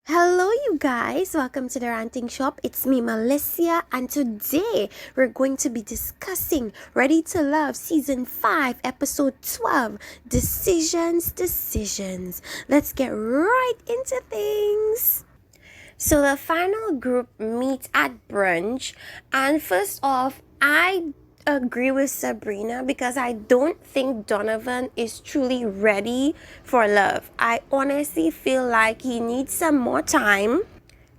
Hello, you guys. Welcome to the Ranting Shop. It's me, Melissa, and today we're going to be discussing Ready to Love Season 5, Episode 12 Decisions. Let's get right into things. So, the final group meets at brunch, and first off, I agree with Sabrina because I don't think Donovan is truly ready for love. I honestly feel like he needs some more time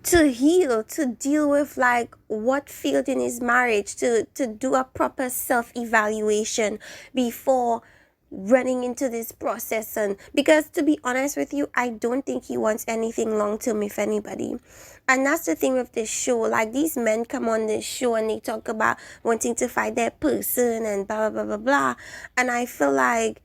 to heal, to deal with like what failed in his marriage, to do a proper self-evaluation before running into this process. And because to be honest with you, I don't think he wants anything long term with anybody. And that's the thing with this show. Like, these men come on this show and they talk about wanting to find their person and blah blah blah blah blah. And I feel like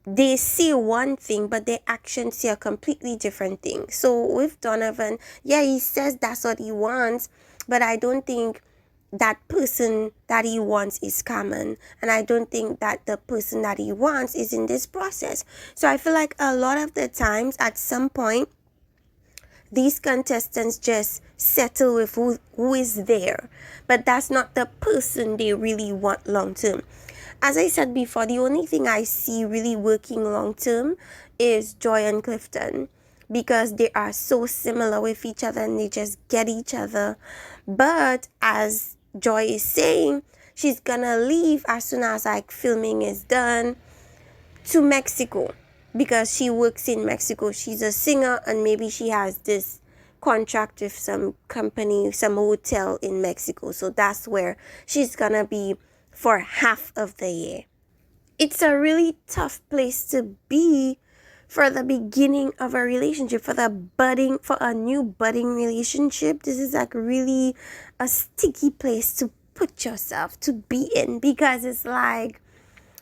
they see one thing, but their actions see a completely different thing. So with Donovan, yeah, he says that's what he wants, but I don't think that person that he wants is Carmen, and I don't think that the person that he wants is in this process. So I feel like a lot of the times, at some point, these contestants just settle with who is there, but that's not the person they really want long term. As I said before, the only thing I see really working long term is Joy and Clifton, because they are so similar with each other and they just get each other. But as Joy is saying, she's gonna leave as soon as like filming is done to Mexico, because she works in Mexico. She's a singer, and maybe she has this contract with some company, some hotel in Mexico. So that's where she's gonna be for half of the year. It's a really tough place to be for the beginning of a relationship, for a new budding relationship. This is like really a sticky place to put yourself to be in, because it's like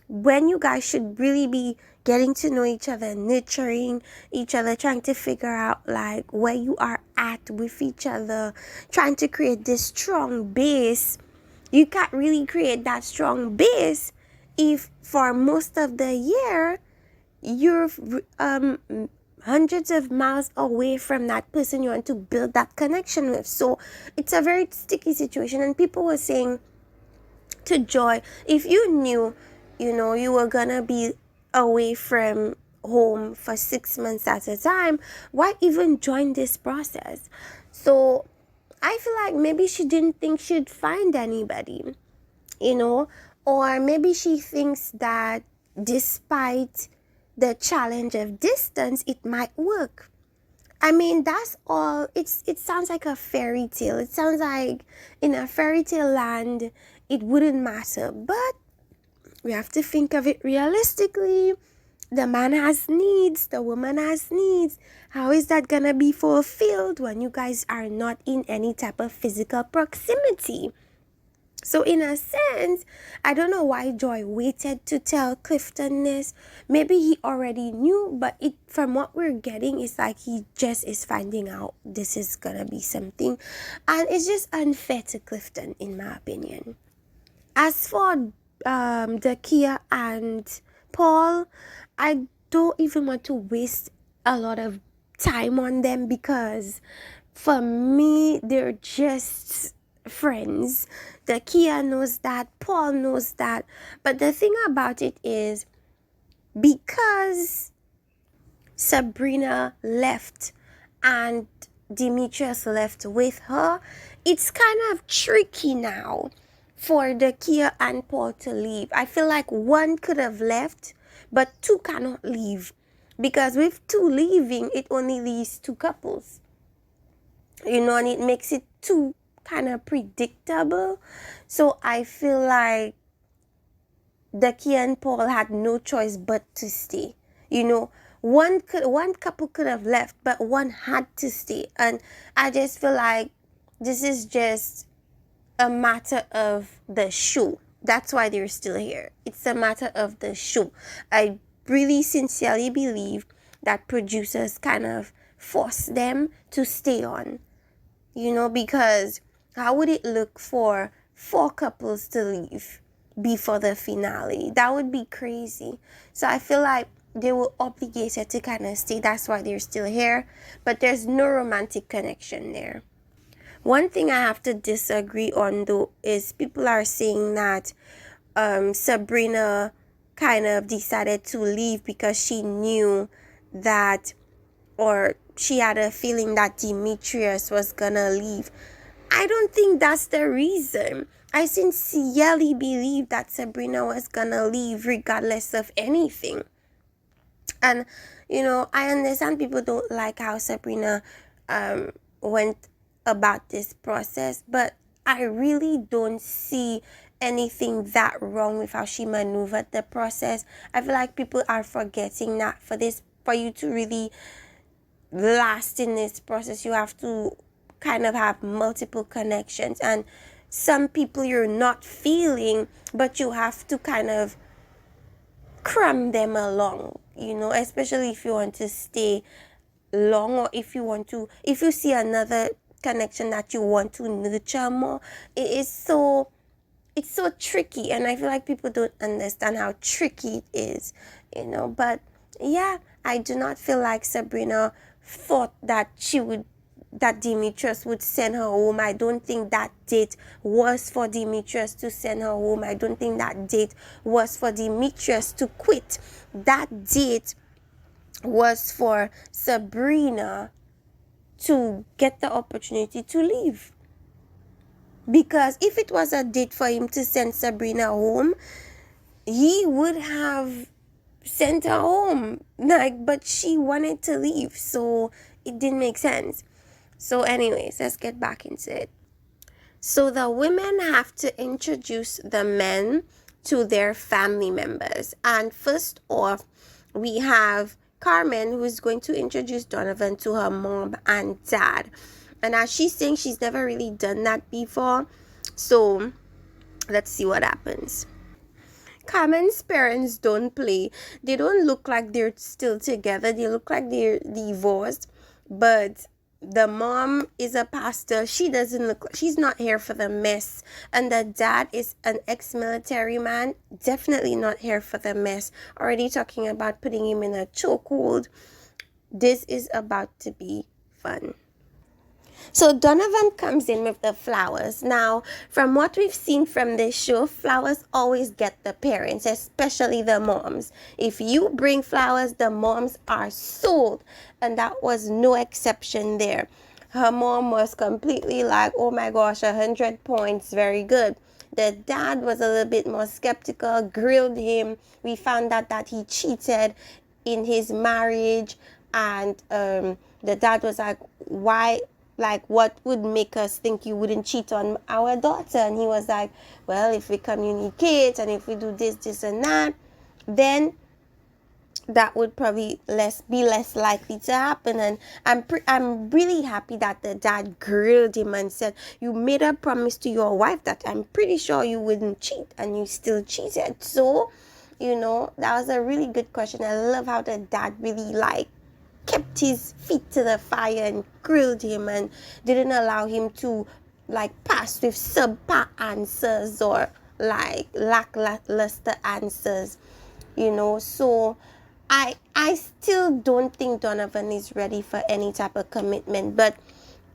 when you guys should really be getting to know each other, nurturing each other, trying to figure out like where you are at with each other, trying to create this strong base. You can't really create that strong base if for most of the year you're hundreds of miles away from that person you want to build that connection with. So it's a very sticky situation. And people were saying to Joy, if you knew, you were gonna be away from home for 6 months at a time, why even join this process? So I feel like maybe she didn't think she'd find anybody, or maybe she thinks that despite the challenge of distance, it might work. I mean, that's all. It sounds like a fairy tale. It sounds like in a fairy tale land, it wouldn't matter. But we have to think of it realistically. The man has needs, the woman has needs. How is that gonna be fulfilled when you guys are not in any type of physical proximity? So in a sense, I don't know why Joy waited to tell Clifton this. Maybe he already knew, but from what we're getting, it's like he just is finding out this is gonna be something. And it's just unfair to Clifton, in my opinion. As for Dakia and Paul, I don't even want to waste a lot of time on them, because for me, they're just friends. Dakia knows that, Paul knows that. But the thing about it is, because Sabrina left and Demetrius left with her, it's kind of tricky now for Dakia and Paul to leave. I feel like one could have left, but two cannot leave, because with two leaving, it only leaves two couples, and it makes it too kind of predictable. So I feel like Dakia and Paul had no choice but to stay. One couple could have left, but one had to stay. And I just feel like this is just a matter of the show. That's why they're still here. It's a matter of the show. I really sincerely believe that producers kind of force them to stay on, because how would it look for 4 couples to leave before the finale? That would be crazy. So I feel like they were obligated to kind of stay. That's why they're still here. But there's no romantic connection there. One thing I have to disagree on though is people are saying that Sabrina kind of decided to leave because she knew that, or she had a feeling that Demetrius was gonna leave. I don't think that's the reason. I sincerely believe that Sabrina was gonna leave regardless of anything. And I understand people don't like how Sabrina went about this process, but I really don't see anything that wrong with how she maneuvered the process. I feel like people are forgetting that for you to really last in this process, you have to kind of have multiple connections, and some people you're not feeling, but you have to kind of cram them along, especially if you want to stay long, or if you see another connection that you want to nurture more. It's so tricky, and I feel like people don't understand how tricky it is, but yeah, I do not feel like Sabrina thought that Demetrius would send her home. I don't think that date was for Demetrius to send her home. I don't think that date was for Demetrius to quit. That date was for Sabrina to get the opportunity to leave. Because if it was a date for him to send Sabrina home, he would have sent her home. But she wanted to leave, so it didn't make sense. So anyways, let's get back into it. So the women have to introduce the men to their family members. And first off, we have Carmen, who is going to introduce Donovan to her mom and dad. And as she's saying, she's never really done that before. So let's see what happens. Carmen's parents don't play. They don't look like they're still together. They look like they're divorced. But the mom is a pastor. She doesn't look like, she's not here for the mess. And the dad is an ex-military man. Definitely not here for the mess. Already talking about putting him in a chokehold. This is about to be fun. So Donovan comes in with the flowers. Now, from what we've seen from this show, flowers always get the parents, especially the moms. If you bring flowers, the moms are sold. And that was no exception there. Her mom was completely like, oh my gosh, 100 points, very good. The dad was a little bit more skeptical, grilled him. We found out that he cheated in his marriage. And the dad was like, why? Like, what would make us think you wouldn't cheat on our daughter? And he was like, well, if we communicate and if we do this and that, then that would probably be less likely to happen. And I'm really happy that the dad grilled him and said, you made a promise to your wife that I'm pretty sure you wouldn't cheat, and you still cheated. So, that was a really good question. I love how the dad really kept his feet to the fire and grilled him and didn't allow him to pass with subpar answers or lackluster answers, so I still don't think Donovan is ready for any type of commitment. But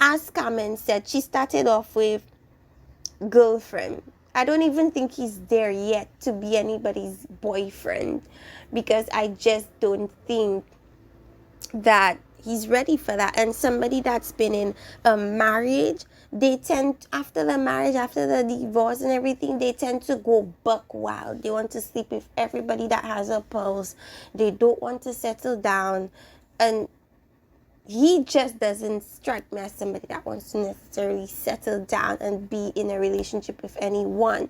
as Carmen said, she started off with girlfriend. I don't even think he's there yet to be anybody's boyfriend, because I just don't think that he's ready for that. And somebody that's been in a marriage, they tend, after the marriage, after the divorce and everything, they tend to go buck wild. They want to sleep with everybody that has a pulse. They don't want to settle down. And he just doesn't strike me as somebody that wants to necessarily settle down and be in a relationship with anyone.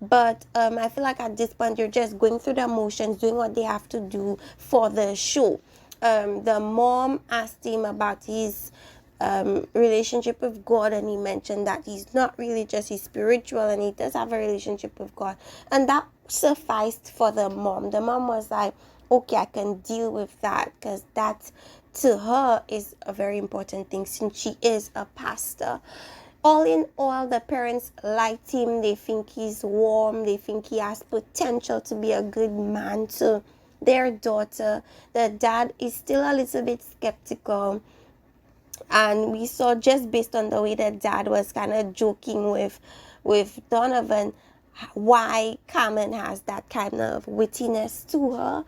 But I feel like at this point, you're just going through the motions, doing what they have to do for the show. The mom asked him about his relationship with God, and he mentioned that he's not religious, he's spiritual, and he does have a relationship with God. And that sufficed for the mom. The mom was like, okay, I can deal with that, because that to her is a very important thing, since she is a pastor. All in all, the parents liked him. They think he's warm. They think he has potential to be a good man to their daughter. The dad is still a little bit skeptical, and we saw, just based on the way that dad was kind of joking with Donovan, why Carmen has that kind of wittiness to her.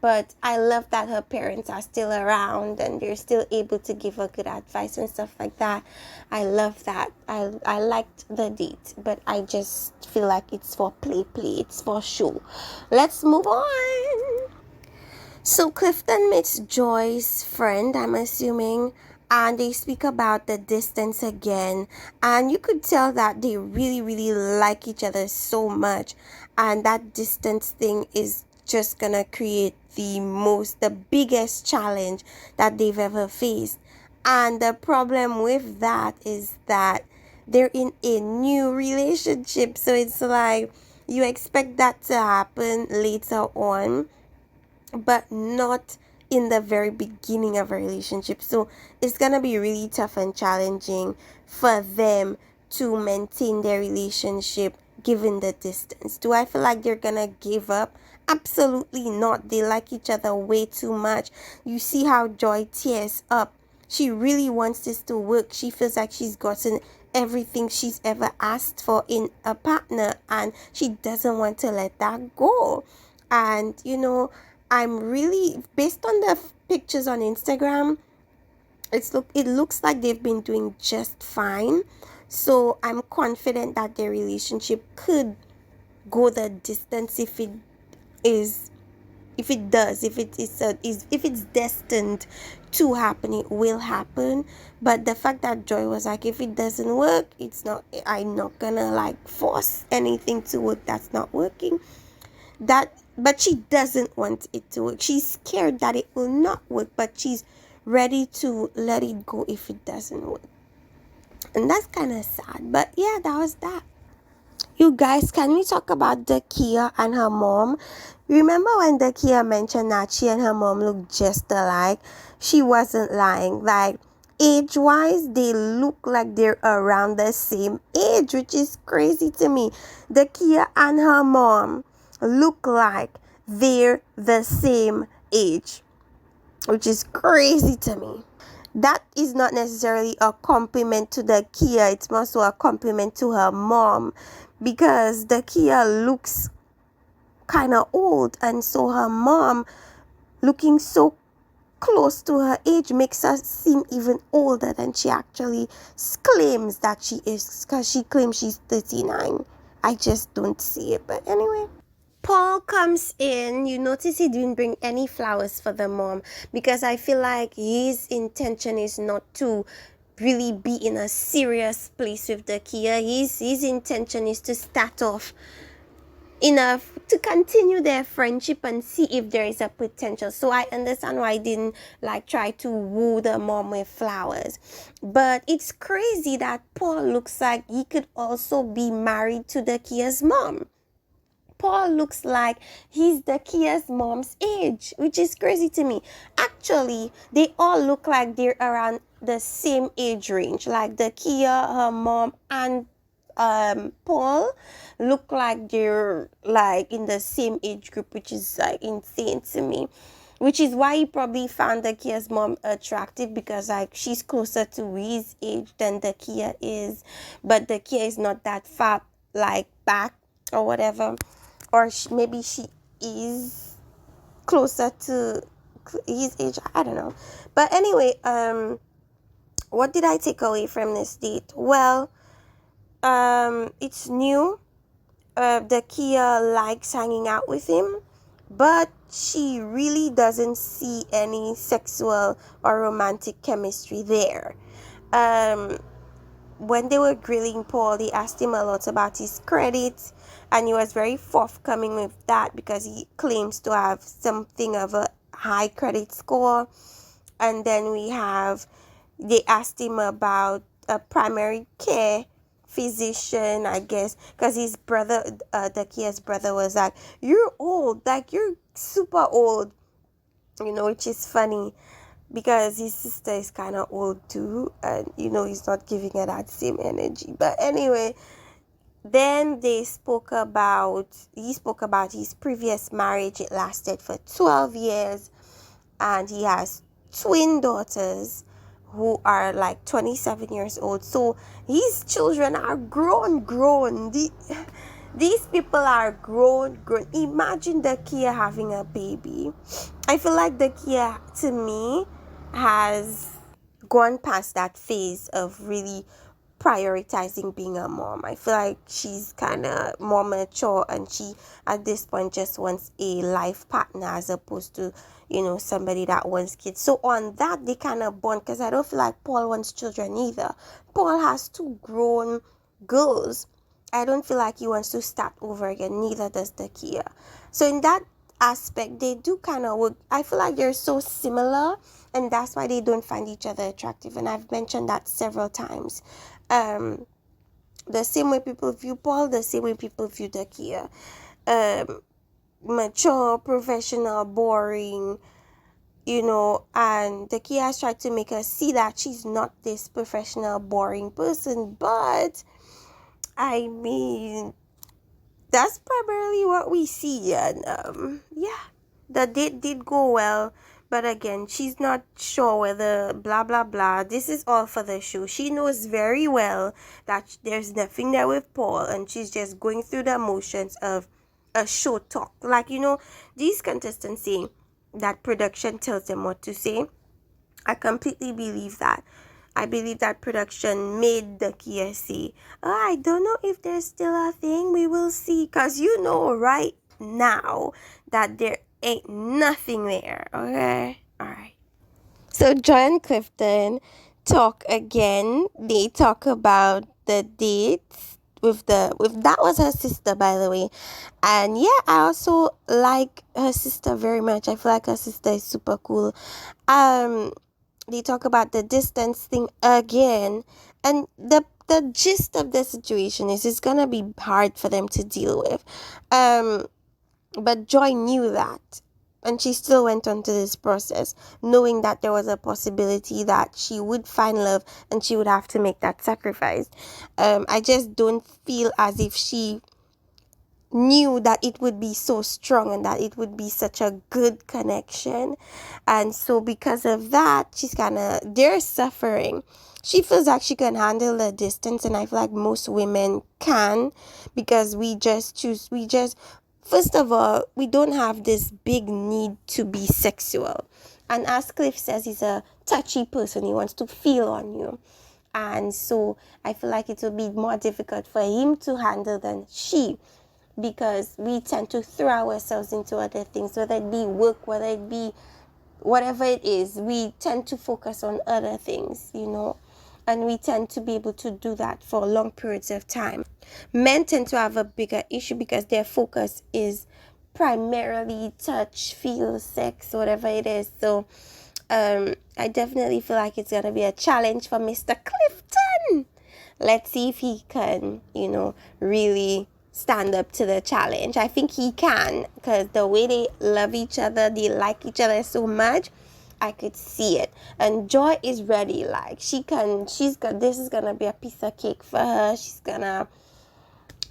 But I love that her parents are still around and they're still able to give her good advice and stuff like that. I love that. I liked the date, but I just feel like it's for play. It's for show. Let's move on. So Clifton meets Joy's friend, I'm assuming, and they speak about the distance again. And you could tell that they really, really like each other so much. And that distance thing is just gonna create the biggest challenge that they've ever faced. And the problem with that is that they're in a new relationship. So it's like you expect that to happen later on, but not in the very beginning of a relationship. So it's gonna be really tough and challenging for them to maintain their relationship given the distance. Do I feel like they're gonna give up? Absolutely not. They like each other way too much. You see how Joy tears up. She really wants this to work. She feels like she's gotten everything she's ever asked for in a partner, and she doesn't want to let that go. And I'm really, based on the pictures on Instagram, it looks like they've been doing just fine. So I'm confident that their relationship could go the distance if it's destined to happen. It will happen. But the fact that Joy was like, if it doesn't work, I'm not gonna like force anything to work that's not working. But she doesn't want it to work. She's scared that it will not work, but she's ready to let it go if it doesn't work. And that's kind of sad. But yeah, that was that. You guys, can we talk about Dakia and her mom? Remember when Dakia mentioned that she and her mom look just alike? She wasn't lying. Like, age-wise, they look like they're around the same age, which is crazy to me. Dakia and her mom look like they're the same age, which is crazy to me. That is not necessarily a compliment to the Kia. It's more so a compliment to her mom, because the Kia looks kind of old, and so her mom looking so close to her age makes her seem even older than she actually claims that she is, because she claims she's 39. I just don't see it. But anyway, Paul comes in. You notice he didn't bring any flowers for the mom, because I feel like his intention is not to really be in a serious place with the Kia. His intention is to start off enough to continue their friendship and see if there is a potential. So I understand why I didn't like try to woo the mom with flowers. But it's crazy that Paul looks like he could also be married to the Kia's mom. Paul looks like he's the Kia's mom's age, which is crazy to me. Actually, they all look like they're around the same age range. Like the Kia, her mom, and Paul look like they're like in the same age group, which is like insane to me. Which is why he probably found the Kia's mom attractive, because like she's closer to his age than the Kia is, but the Kia is not that far like back or whatever. Or maybe she is closer to his age. I don't know. But anyway, what did I take away from this date? Well, it's new. The Kia likes hanging out with him, but she really doesn't see any sexual or romantic chemistry there. When they were grilling Paul, they asked him a lot about his credit, and he was very forthcoming with that, because he claims to have something of a high credit score. And then they asked him about a primary care physician, I guess, because his brother, Dakia's brother, was like, you're old, like you're super old, which is funny, because his sister is kind of old too, and he's not giving her that same energy. But anyway, Then he spoke about his previous marriage. It lasted for 12 years, and he has twin daughters who are like 27 years old. So his children are grown. These people are grown. Imagine Dakia having a baby. I feel like Dakia, to me, has gone past that phase of really prioritizing being a mom. I feel like she's kind of more mature, and she at this point just wants a life partner as opposed to, somebody that wants kids. So on that, they kind of bond, because I don't feel like Paul wants children either. Paul has two grown girls. I don't feel like he wants to start over again. Neither does Dakia. So in that aspect, they do kind of work. I feel like they're so similar, and that's why they don't find each other attractive. And I've mentioned that several times. The same way people view Paul, the same way people view Dakia. Mature, professional, boring, and Dakia has tried to make us see that she's not this professional, boring person. But I mean, that's primarily what we see. And the date did go well, but again, she's not sure whether blah blah blah. This is all for the show. She knows very well that there's nothing there with Paul, and she's just going through the motions of a show talk. Like, these contestants say that production tells them what to say. I completely believe that. I believe that production made Dakia say, I don't know if there's still a thing. We will see. Because right now that there ain't nothing there. Okay? Alright. So Joy and Clifton talk again. They talk about the dates with that was her sister, by the way. And yeah, I also like her sister very much. I feel like her sister is super cool. They talk about the distance thing again, and the gist of the situation is it's gonna be hard for them to deal with. But Joy knew that, and she still went on to this process, knowing that there was a possibility that she would find love and she would have to make that sacrifice. I just don't feel as if she knew that it would be so strong and that it would be such a good connection. And so because of that, they're suffering. She feels like she can handle the distance, and I feel like most women can, because first of all, we don't have this big need to be sexual. And as Cliff says, he's a touchy person. He wants to feel on you. And so I feel like it will be more difficult for him to handle than she, because we tend to throw ourselves into other things, whether it be work, whether it be whatever it is. We tend to focus on other things, and we tend to be able to do that for long periods of time. Men tend to have a bigger issue because their focus is primarily touch, feel, sex, whatever it is. So I definitely feel like it's gonna be a challenge for Mr. Clifton. Let's see if he can, really stand up to the challenge. I think he can, because the way they love each other, they like each other so much, I could see it. And Joy is ready. Like, this is gonna be a piece of cake for her.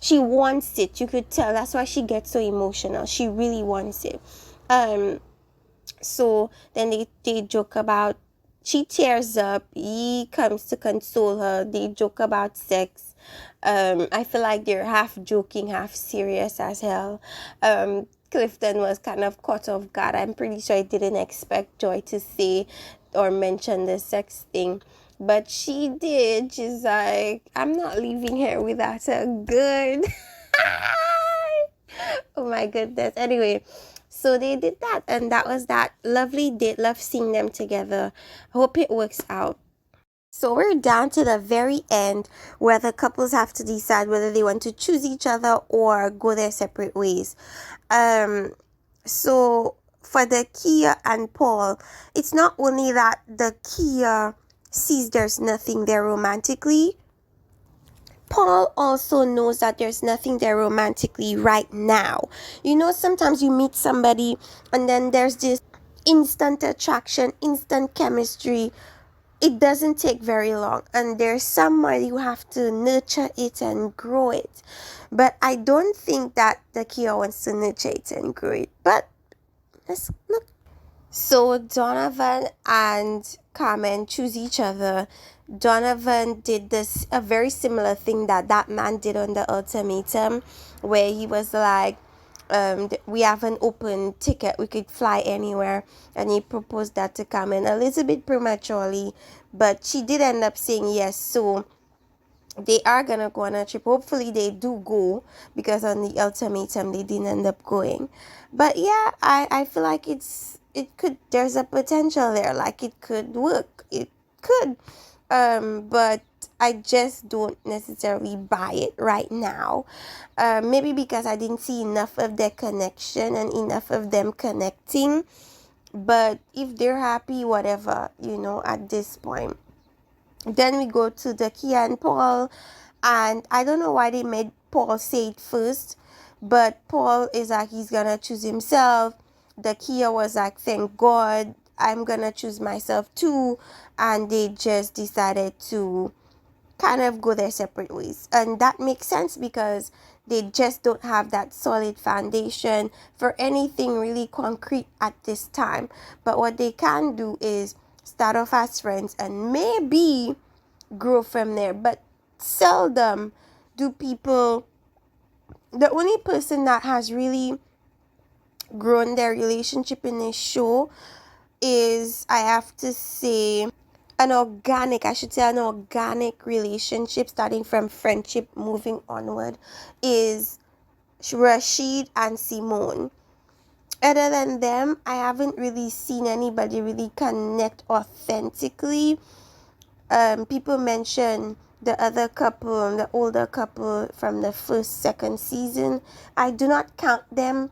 She wants it. You could tell. That's why she gets so emotional. She really wants it. So then they joke about, she tears up, he comes to console her, they joke about sex. I feel like they're half joking, half serious as hell. Clifton was kind of caught off guard. I'm pretty sure he didn't expect Joy to say or mention the sex thing, but she did. She's like, I'm not leaving here without a good oh my goodness. Anyway, so they did that, and that was that. Lovely date. Love seeing them together. Hope it works out. So we're down to the very end, where the couples have to decide whether they want to choose each other or go their separate ways. So for Dakia and Paul, it's not only that Dakia sees there's nothing there romantically, Paul also knows that there's nothing there romantically right now. Sometimes you meet somebody and then there's this instant attraction, instant chemistry. it doesn't take very long, and there's somewhere you have to nurture it and grow it. But I don't think that the Kia wants to nurture it and grow it. But let's look. So Donovan and Carmen choose each other. Donovan did this a very similar thing that man did on the ultimatum, where he was like, we have an open ticket, we could fly anywhere, and he proposed that to Carmen a little bit prematurely, but she did end up saying yes. So they are gonna go on a trip. Hopefully they do go, because on the ultimatum they didn't end up going. But yeah, I feel like there's a potential there, like it could work, it could, but I just don't necessarily buy it right now. Maybe because I didn't see enough of their connection and enough of them connecting. But if they're happy, whatever, at this point. Then we go to Dakia and Paul, and I don't know why they made Paul say it first, but Paul is like he's gonna choose himself. Dakia was like, thank God, I'm gonna choose myself too, and they just decided to kind of go their separate ways. And that makes sense because they just don't have that solid foundation for anything really concrete at this time. But what they can do is start off as friends and maybe grow from there. But seldom do people, the only person that has really grown their relationship in this show is, I have to say, an organic relationship starting from friendship moving onward, is Rashid and Simone. Other than them, I haven't really seen anybody really connect authentically. People mention the other couple, the older couple from the second season. I do not count them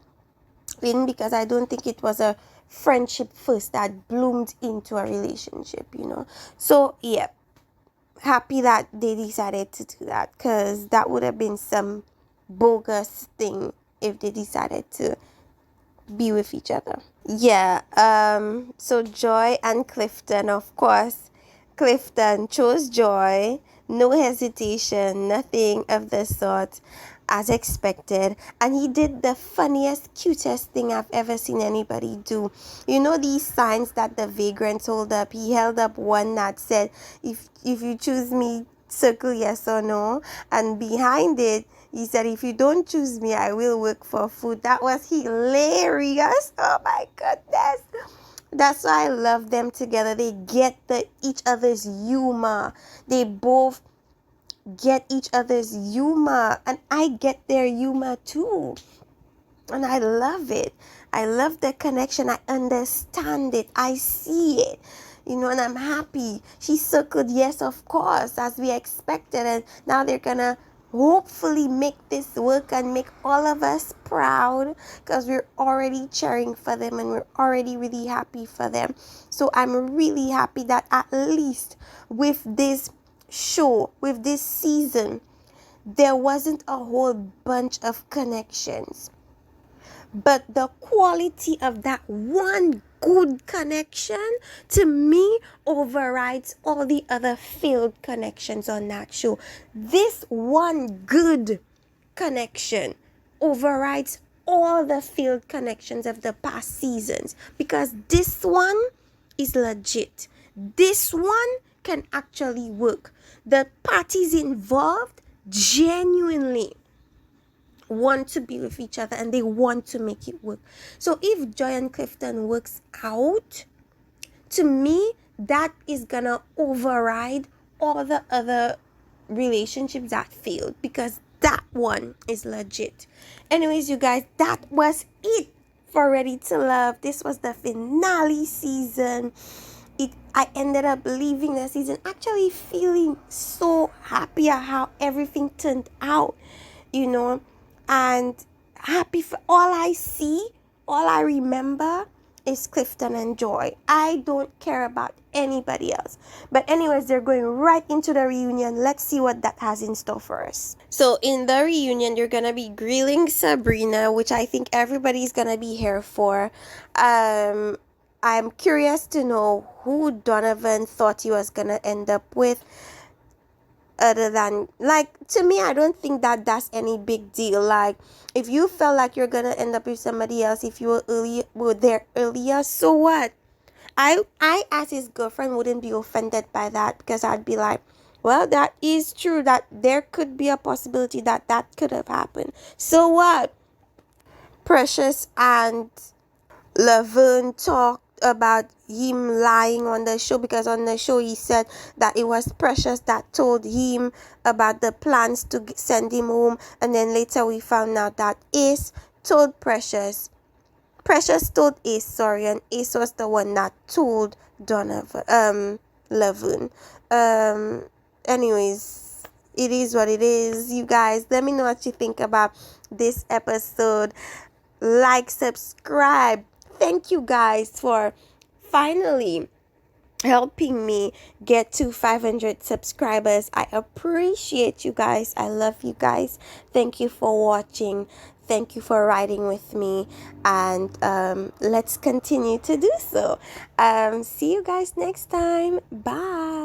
in because I don't think it was a friendship first that bloomed into a relationship. So yeah, happy that they decided to do that, because that would have been some bogus thing if they decided to be with each other. Yeah, so Joy and Clifton, of course. Clifton chose Joy, no hesitation, nothing of the sort, as expected. And he did the funniest, cutest thing I've ever seen anybody do. You know these signs that the vagrants hold up? He held up one that said, if you choose me, circle yes or no. And behind it, he said, if you don't choose me, I will work for food. That was hilarious. Oh my goodness. That's why I love them together. They get each other's humor. They both get each other's humor. And I get their humor too. And I love it. I love the connection. I understand it. I see it. And I'm happy. She circled yes, of course, as we expected. And now they're going to hopefully make this work and make all of us proud, because we're already cheering for them and we're already really happy for them. So I'm really happy that at least with this show, with this season, there wasn't a whole bunch of connections, but the quality of that one good connection, to me, overrides all the other failed connections on that show. This one good connection overrides all the failed connections of the past seasons, because this one is legit. This one can actually work. The parties involved genuinely want to be with each other and they want to make it work. So if Joy and Clifton works out, to me, that is gonna override all the other relationships that failed, because that one is legit. Anyways, you guys, that was it for Ready to Love. This was the finale season. I ended up leaving the season actually feeling so happy at how everything turned out, and happy for all I remember is Clifton and Joy. I don't care about anybody else. But anyways, they're going right into the reunion. Let's see what that has in store for us. So in the reunion, you're gonna be grilling Sabrina, which I think everybody's gonna be here for. I'm curious to know who Donovan thought he was gonna end up with. Other than, like, to me, I don't think that that's any big deal. Like, if you felt like you're gonna end up with somebody else, if you were there earlier, so what? I as his girlfriend wouldn't be offended by that, because I'd be like, well, that is true, that there could be a possibility that that could have happened. So what? Precious and Laverne talked about him lying on the show, because on the show he said that it was Precious that told him about the plans to send him home, and then later we found out that Ace told Precious. Precious told Ace, sorry, and Ace was the one that told Donovan, Laverne. Anyways, it is what it is. You guys, let me know what you think about this episode. Like, subscribe. Thank you guys for finally helping me get to 500 subscribers. I appreciate you guys. I love you guys. Thank you for watching. Thank you for riding with me, and let's continue to do so. See you guys next time. Bye.